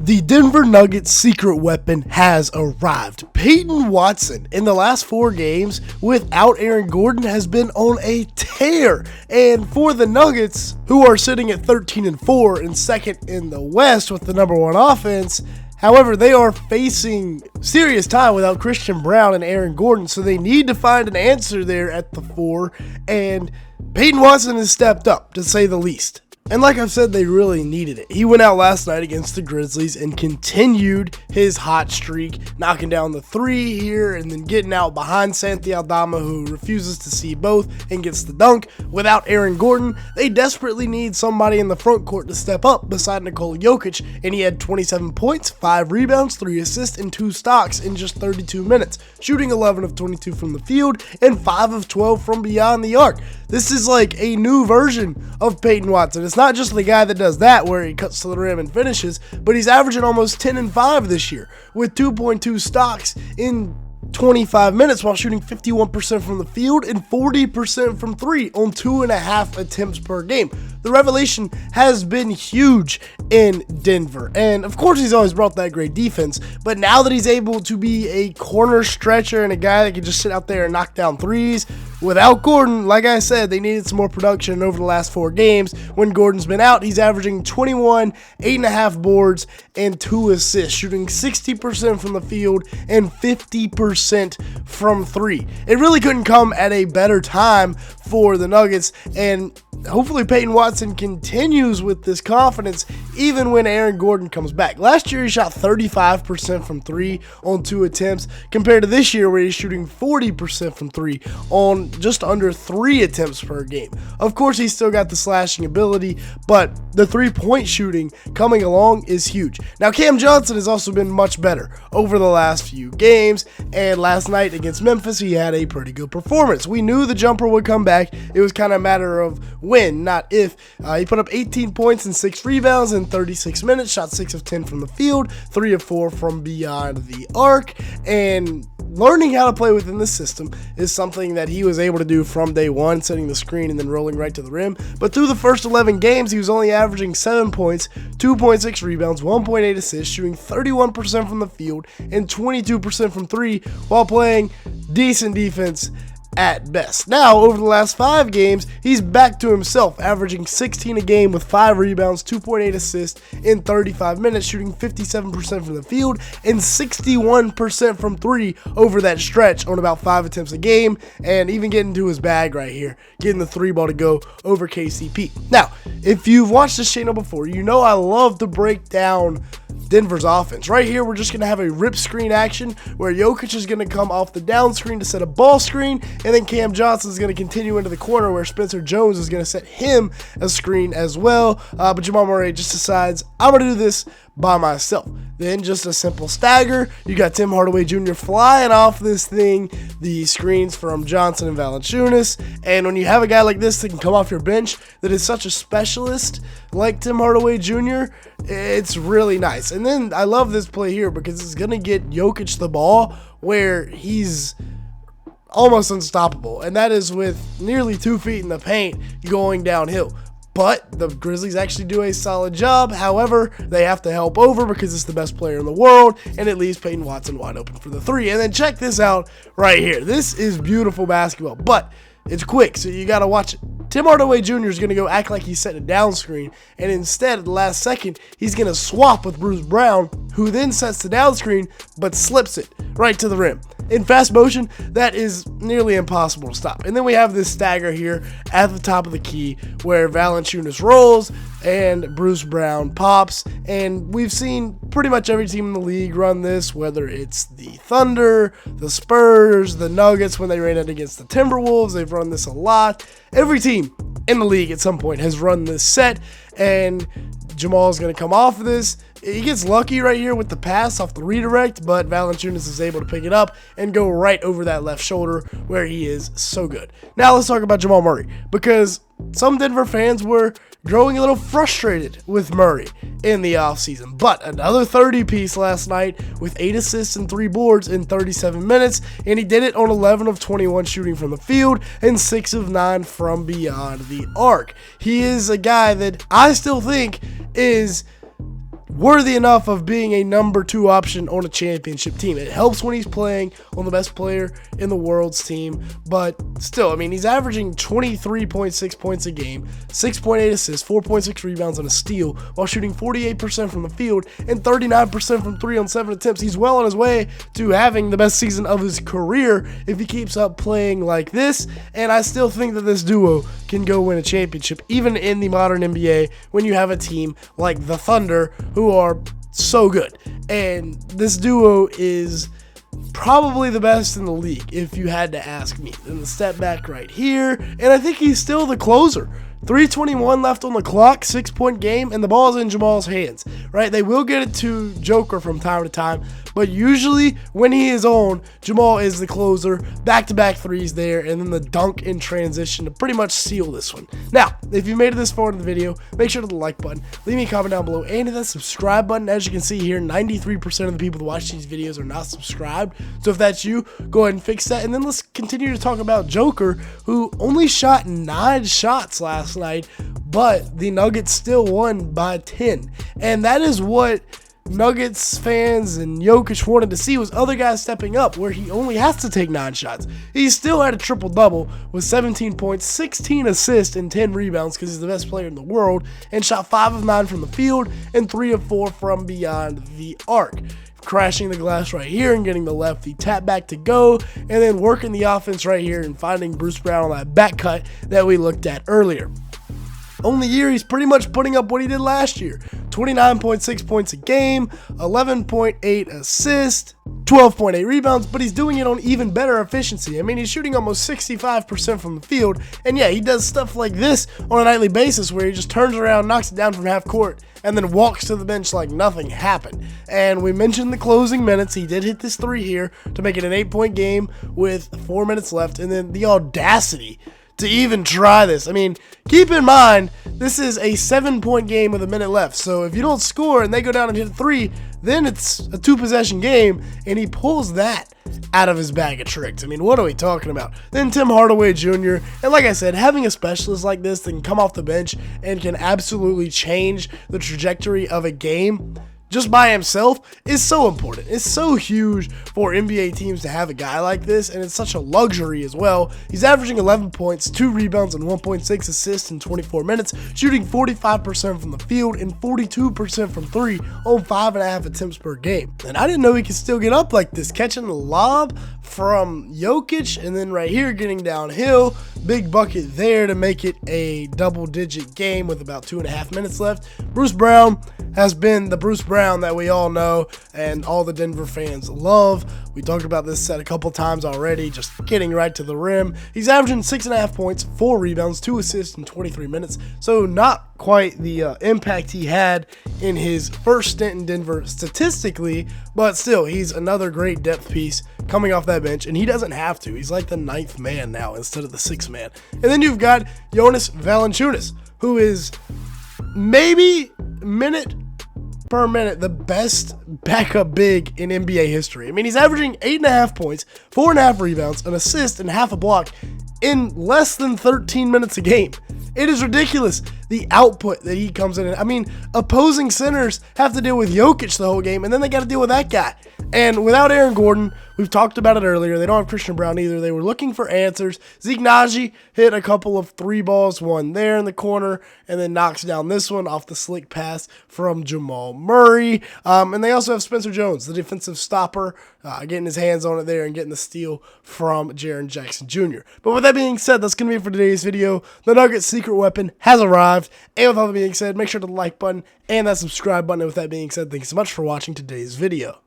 The Denver Nuggets secret weapon has arrived. Payton Watson in the last 4 games without Aaron Gordon has been on a tear. And for the Nuggets, who are sitting at 13-4 and second in the West with the #1 offense, however, they are facing serious time without Christian Braun and Aaron Gordon, so they need to find an answer there at the 4, and Payton Watson has stepped up, to say the least. And like I've said, they really needed it. He went out last night against the Grizzlies and continued his hot streak, knocking down the 3 here and then getting out behind Santi Aldama, who refuses to see both and gets the dunk. Without Aaron Gordon, they desperately need somebody in the front court to step up beside Nikola Jokic, and he had 27 points, 5 rebounds, 3 assists, and 2 stocks in just 32 minutes, shooting 11 of 22 from the field and 5 of 12 from beyond the arc. This is like a new version of Payton Watson. It's not just the guy that does that where he cuts to the rim and finishes, but he's averaging almost 10 and 5 this year with 2.2 stocks in 25 minutes while shooting 51% from the field and 40% from 3 on 2.5 attempts per game. The revelation has been huge in Denver, and of course he's always brought that great defense, but now that he's able to be a corner stretcher and a guy that can just sit out there and knock down threes, without Gordon, like I said, they needed some more production over the last 4 games. When Gordon's been out, he's averaging 21, 8.5 boards, and 2 assists, shooting 60% from the field and 50% from 3. It really couldn't come at a better time for the Nuggets, and hopefully Payton Watson continues with this confidence even when Aaron Gordon comes back. Last year he shot 35% from 3 on 2 attempts compared to this year where he's shooting 40% from 3 on just under 3 attempts per game. Of course he's still got the slashing ability, but the 3-point shooting coming along is huge. Now Cam Johnson has also been much better over the last few games, and last night against Memphis he had a pretty good performance. We knew the jumper would come back. It was kind of a matter of when, not if. He put up 18 points and 6 rebounds in 36 minutes, shot 6 of 10 from the field, 3 of 4 from beyond the arc, and learning how to play within the system is something that he was able to do from day one, setting the screen and then rolling right to the rim. But through the first 11 games, he was only averaging 7 points, 2.6 rebounds, 1.8 assists, shooting 31% from the field and 22% from 3 while playing decent defense at best. Now, over the last 5 games, he's back to himself, averaging 16 a game with 5 rebounds, 2.8 assists in 35 minutes, shooting 57% from the field and 61% from 3 over that stretch on about 5 attempts a game, and even getting to his bag right here, getting the 3 ball to go over KCP. Now, if you've watched this channel before, you know I love to break down Denver's offense. Right here, we're just going to have a rip screen action where Jokic is going to come off the down screen to set a ball screen, and then Cam Johnson is going to continue into the corner where Spencer Jones is going to set him a screen as well. But Jamal Murray just decides, I'm going to do this by myself. Then just a simple stagger. You got Tim Hardaway Jr. flying off this thing, the screens from Johnson and Valanciunas. And when you have a guy like this that can come off your bench that is such a specialist like Tim Hardaway Jr., it's really nice. And then I love this play here because it's going to get Jokic the ball where he's almost unstoppable, and that is with nearly 2 feet in the paint going downhill. But the Grizzlies actually do a solid job. However, they have to help over because it's the best player in the world, and it leaves Payton Watson wide open for the 3. And then check this out right here. This is beautiful basketball, but it's quick, so you got to watch it. Tim Hardaway Jr. is going to go act like he's setting a down screen, and instead, at the last second, he's going to swap with Bruce Brown, who then sets the down screen, but slips it right to the rim. In fast motion, that is nearly impossible to stop. And then we have this stagger here at the top of the key where Valanciunas rolls and Bruce Brown pops. And we've seen pretty much every team in the league run this, whether it's the Thunder, the Spurs, the Nuggets when they ran it against the Timberwolves. They've run this a lot. Every team in the league at some point has run this set, and Jamal's going to come off of this. He gets lucky right here with the pass off the redirect, but Valanciunas is able to pick it up and go right over that left shoulder where he is so good. Now let's talk about Jamal Murray, because some Denver fans were growing a little frustrated with Murray in the offseason. But another 30-piece last night with 8 assists and 3 boards in 37 minutes, and he did it on 11 of 21 shooting from the field and 6 of 9 from beyond the arc. He is a guy that I still think is worthy enough of being a number 2 option on a championship team. It helps when he's playing on the best player in the world's team, but still, I mean, he's averaging 23.6 points a game, 6.8 assists, 4.6 rebounds, and a steal, while shooting 48% from the field and 39% from 3 on 7 attempts. He's well on his way to having the best season of his career if he keeps up playing like this, and I still think that this duo can go win a championship, even in the modern NBA, when you have a team like the Thunder, who are so good. And this duo is probably the best in the league, if you had to ask me. And the step back right here, and I think he's still the closer. 3:21 left on the clock, 6-point game, and the ball's in Jamal's hands, right? They will get it to Joker from time to time, but usually when he is on, Jamal is the closer. Back-to-back threes there, and then the dunk in transition to pretty much seal this one. Now, if you made it this far in the video, make sure to hit the like button, leave me a comment down below, and hit that subscribe button. As you can see here, 93% of the people that watch these videos are not subscribed, so if that's you, go ahead and fix that. And then let's continue to talk about Joker, who only shot 9 shots last night, but the Nuggets still won by 10, and that is what Nuggets fans and Jokic wanted to see, was other guys stepping up where he only has to take 9 shots. He still had a triple-double with 17 points, 16 assists, and 10 rebounds because he's the best player in the world, and shot 5 of 9 from the field and 3 of 4 from beyond the arc. Crashing the glass right here and getting the lefty tap back to go, and then working the offense right here and finding Bruce Brown on that back cut that we looked at earlier. On the year, he's pretty much putting up what he did last year. 29.6 points a game, 11.8 assists, 12.8 rebounds, but he's doing it on even better efficiency. I mean, he's shooting almost 65% from the field, and yeah, he does stuff like this on a nightly basis where he just turns around, knocks it down from half court, and then walks to the bench like nothing happened. And we mentioned the closing minutes. He did hit this 3 here to make it an 8-point game with 4 minutes left, and then the audacity to even try this. I mean, keep in mind, this is a 7-point game with a minute left. So if you don't score and they go down and hit a 3, then it's a 2-possession game, and he pulls that out of his bag of tricks. I mean, what are we talking about? Then Tim Hardaway Jr., and like I said, having a specialist like this that can come off the bench and can absolutely change the trajectory of a game just by himself is so important. It's so huge for NBA teams to have a guy like this, and it's such a luxury as well. He's averaging 11 points, 2 rebounds, and 1.6 assists in 24 minutes, shooting 45% from the field and 42% from 3 on 5.5 attempts per game. And I didn't know he could still get up like this, catching the lob from Jokic, and then right here getting downhill. Big bucket there to make it a double-digit game with about 2.5 minutes left. Bruce Brown has been the Bruce Brown that we all know and all the Denver fans love. We talked about this set a couple times already, just getting right to the rim. He's averaging 6.5 points, 4 rebounds, 2 assists in 23 minutes, so not quite the impact he had in his first stint in Denver statistically, but still, he's another great depth piece coming off that bench, and he doesn't have to. He's like the 9th man now instead of the 6th man. And then you've got Jonas Valanciunas, who is maybe minute per minute the best backup big in NBA history. I mean, he's averaging 8.5 points, 4.5 rebounds, an assist, and half a block in less than 13 minutes a game. It is ridiculous, the output that he comes in. I mean, opposing centers have to deal with Jokic the whole game, and then they got to deal with that guy. And without Aaron Gordon, we've talked about it earlier, they don't have Christian Brown either. They were looking for answers. Zeke Naji hit a couple of 3 balls, one there in the corner, and then knocks down this one off the slick pass from Jamal Murray. And they also have Spencer Jones, the defensive stopper, getting his hands on it there and getting the steal from Jaren Jackson Jr. But with that being said, that's going to be it for today's video. The Nuggets secret weapon has arrived. And with all that being said, make sure to hit the like button and that subscribe button. And with that being said, thank you so much for watching today's video.